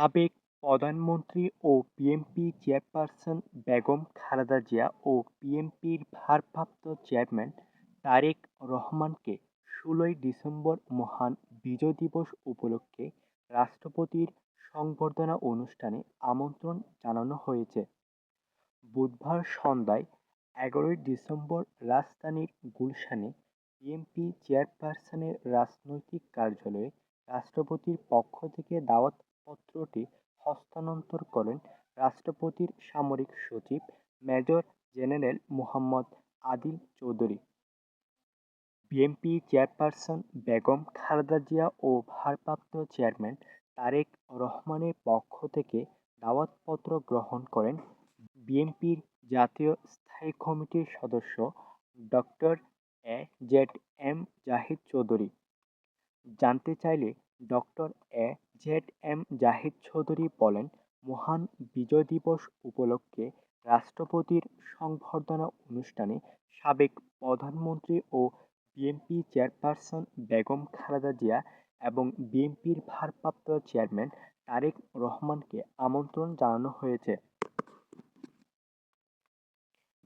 সাবেক প্রধানমন্ত্রী ও BNP chairperson Begum Khaleda Zia ও বিএনপির ভারপ্রাপ্ত চেয়ারম্যান তারেক রহমানকে ১৬ই ডিসেম্বর মহান বিজয় দিবস উপলক্ষে রাষ্ট্রপতির সংবর্ধনা অনুষ্ঠানে আমন্ত্রণ জানানো হয়েছে। বুধবার সন্ধ্যায় ১১ই ডিসেম্বর রাজধানীর গুলশানে বিএনপি চেয়ারপারসনের রাজনৈতিক কার্যালয়ে রাষ্ট্রপতির পক্ষ থেকে দাওয়াতপত্রটি হস্তান্তর করেন রাষ্ট্রপতির সামরিক সচিব major general Mohammad Adil Chowdhury. BNP chairperson Begum Khaleda Zia ও ভারপ্রাপ্ত চেয়ারম্যান তারেক রহমানের পক্ষ থেকে দাওয়াতপত্র গ্রহণ করেন বিএনপির জাতীয় স্থায়ী কমিটির সদস্য doctor A Z M Zahid Chowdhury. জানতে চাইলে doctor A Z M Zahid Chowdhury বলেন, মহান বিজয় দিবস উপলক্ষে রাষ্ট্রপতির সংবর্ধনা অনুষ্ঠানে সাবেক প্রধানমন্ত্রী ও বিএনপি চেয়ারপারসন বেগম খালেদা জিয়া এবং বিএনপির ভারপ্রাপ্ত চেয়ারম্যান তারেক রহমানকে আমন্ত্রণ জানানো হয়েছে।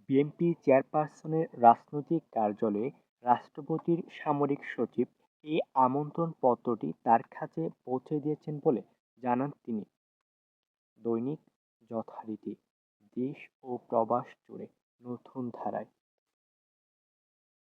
বিএনপি চেয়ারপারসনের রাজনৈতিক কার্যালয়ে রাষ্ট্রপতির সামরিক সচিব এই আমন্ত্রণপত্রটি তাঁর কাছে পৌঁছে দিয়েছেন বলে জানান তিনি। দৈনিক যথারীতি দেশ ও প্রবাস জুড়ে নতুন ধারায়